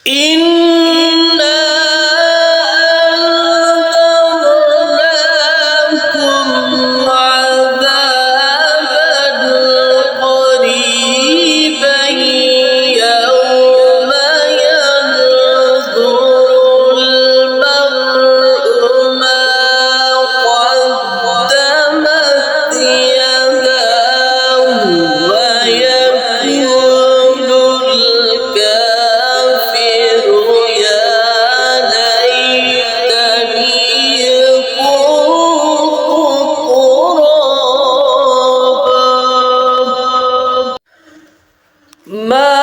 إنا أنذرناكم عذابا قريبا يوم ينظر المرء ما قدمت يداه ويقول الكافر يا ليتني كنت ترابا ما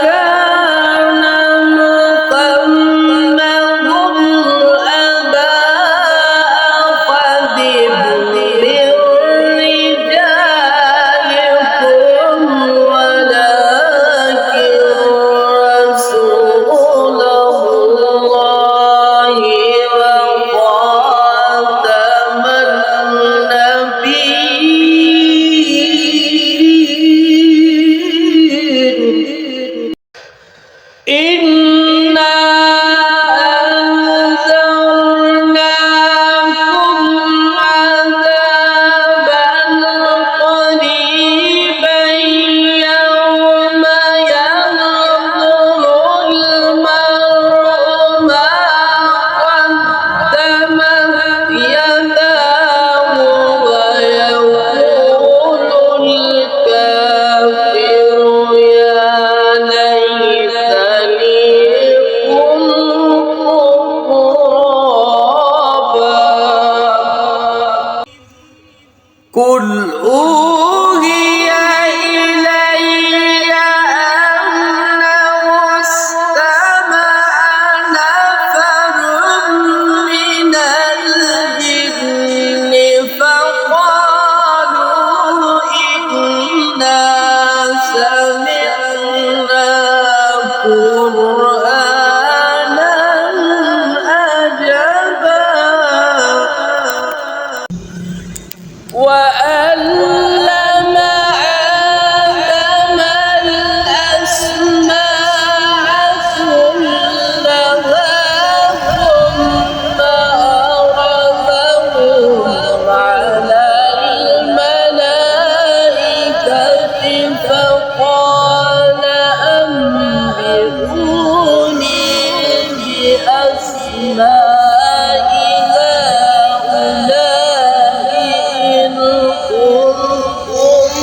كان محمد أبا أحد من رجالكم ولكن رسول الله وخاتم النبيين إنا أنذرناكم عذابا قريبا يوم ينظر المرء ما قدمت يداه ويقول الكافر يا ليتني كنت ترابا قل أوحي إلي أنه استمع نفر من الجن فقالوا إنا سمعنا قرآنا عجبا وعلم آدم الأسماء كلها ثم عرضهم على الملائكة فقال أنبئوني بأسماء هؤلاء إن كنتم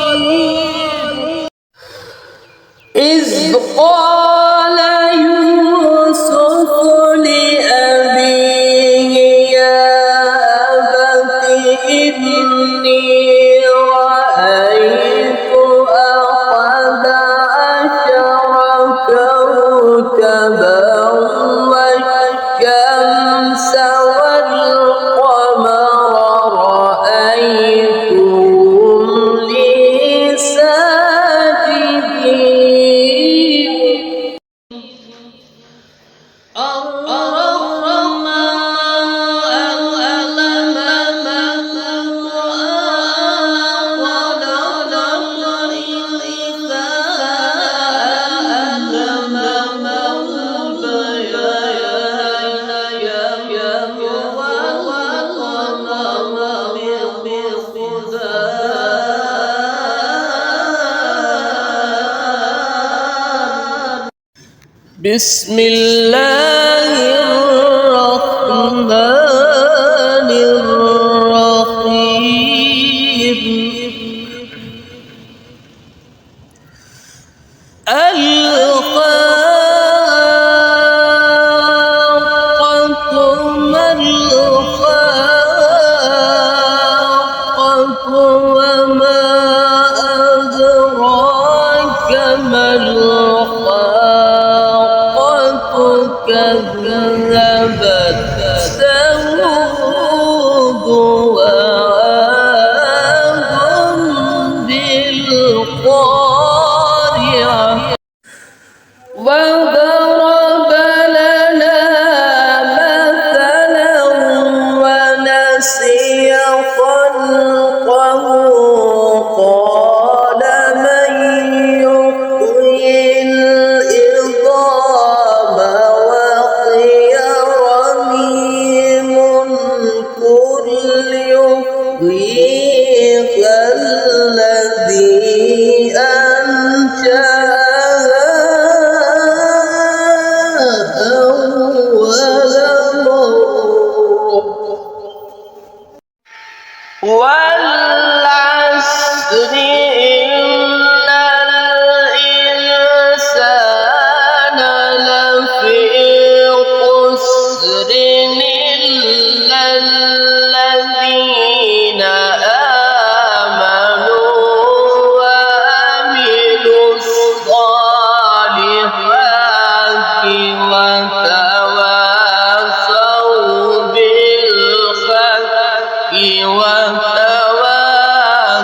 صادقين إذ قال يوسف لأبيه يا أبت إني رأيت أحد عشر كوكبا والشمس والقمر رأيتهم لي ساجدين بسم الله الرحمن الرحيم الخاقة ما الخاقة وما أدراك ما الخاقة كذبت ثمود وعاد بالقارعة وضرب لنا مثلا ونسي خلقه قال من يحيي أنشأها أول مرة والعصر إن الإنسان لفي خسر إلا الذين آمنوا وعملوا الصالحات وتواصوا بالحق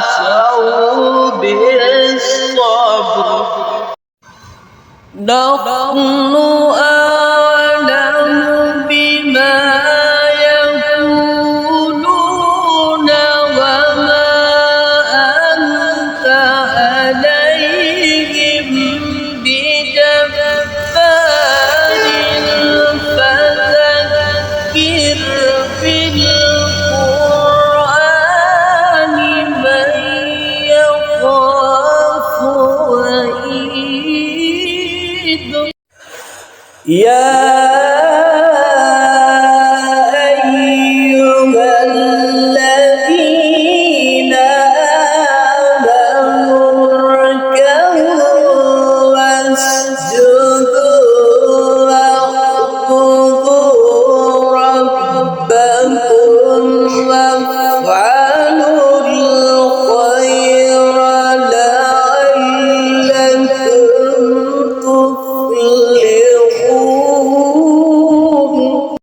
وتواصوا بالصبر نحن أعلم بما يقولون وما أنت عليهم بجبار فذكر بالقرآن من يخاف وعيد يا أيها الذين آمنوا اركعوا واسجدوا واعبدوا ربكم وافعلوا الخير لعلكم تفلحون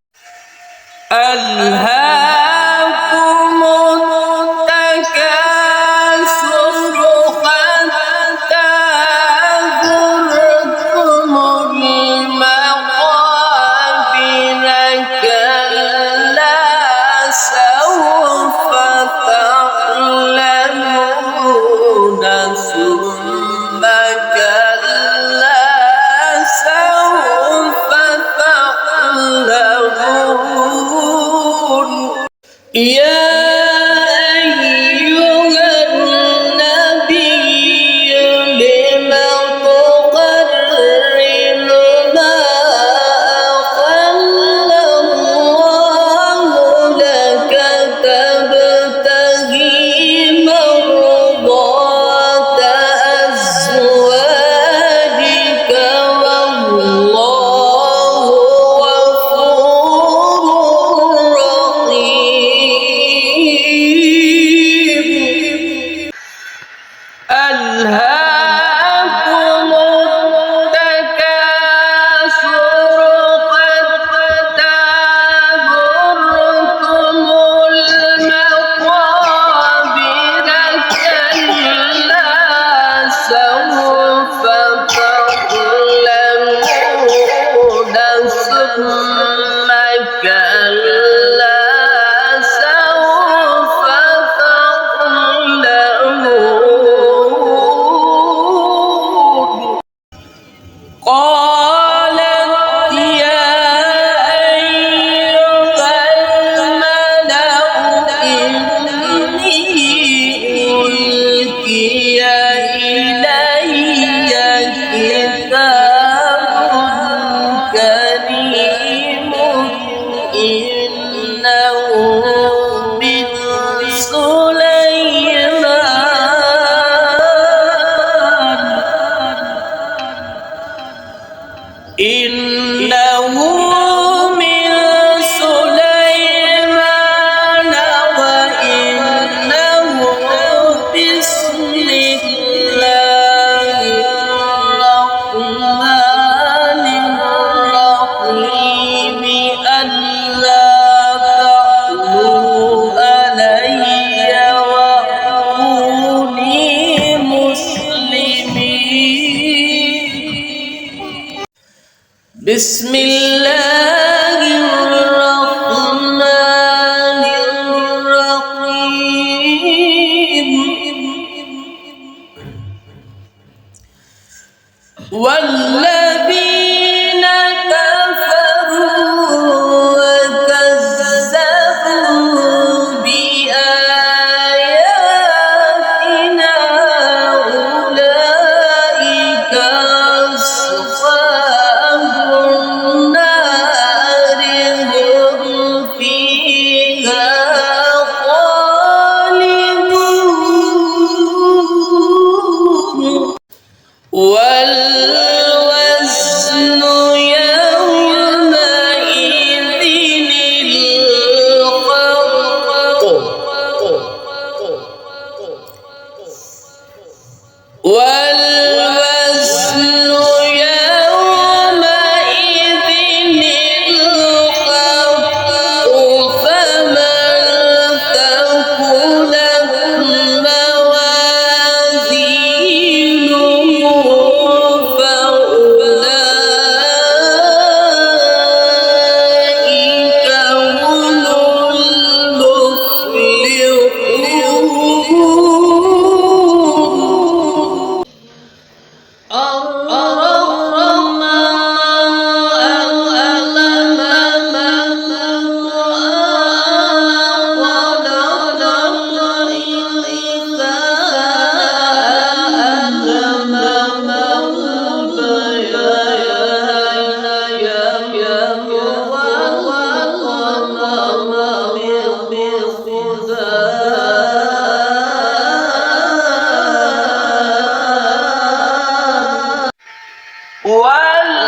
ألهاكم التكاثر حتى زرتم المقابر كلا سوف تعلمون ثم كلا سوف تعلمون يا أيها النبي لم تقرر ما أحل الله لك تبتغي مرضات أزواجك والله غفور رحيم ألهاكم التكاثر حتى زرتم المقابر كلا سوف تعلمون ثم كلا سوف تعلمون قالت يا أيها الملأ إني ألقي إلي كتاب كريم إنه من سليمان إنه من سليمان وإنه بسم الله الرحمن الرحيم ألا تعلوا علي وأتوني مسلمين بسم الله الرحمن الرحيم والذين كفروا وكذبوا بآياتنا أولئك والوزن يومئذ الحق والوزن يومئذ الحق فمن ثقلت موازينه فأولئك هم المفلحون.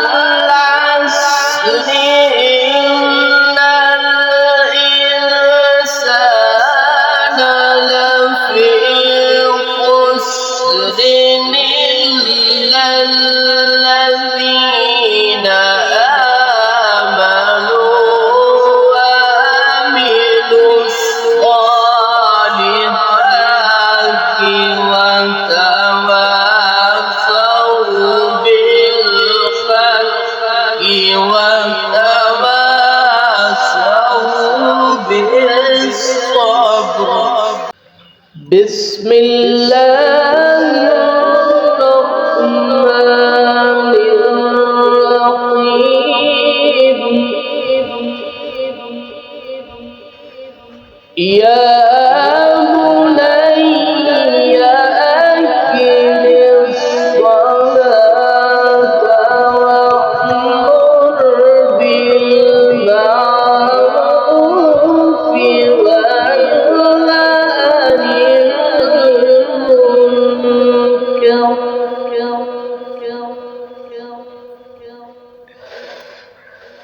والعصر إن الإنسان لفي خسر إلا الذين آمنوا وعملوا الصالحات وتواصوا بالصبر. بسم الله الرحمن الرحيم. يا بني أقم الصلاة وأمر بالمعروف وانه عن المنكر.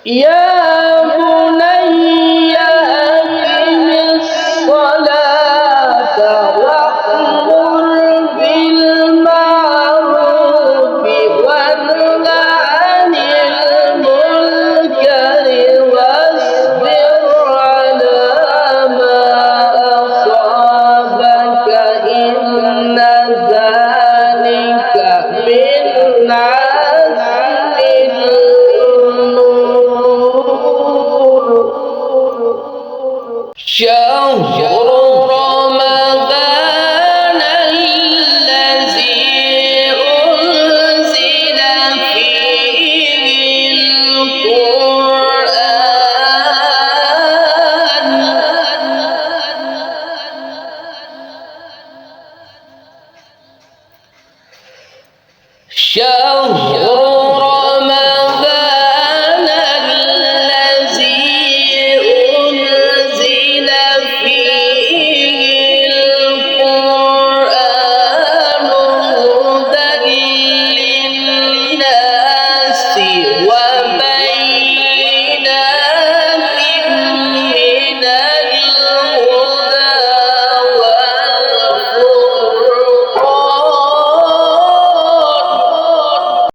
يا بني أقم الصلاة وأمر بالمعروف وانه عن المنكر واصبر على ما أصابك إن ذلك من عزم الأمور. شهر رمضان الذي أنزل فيه القرآن شهر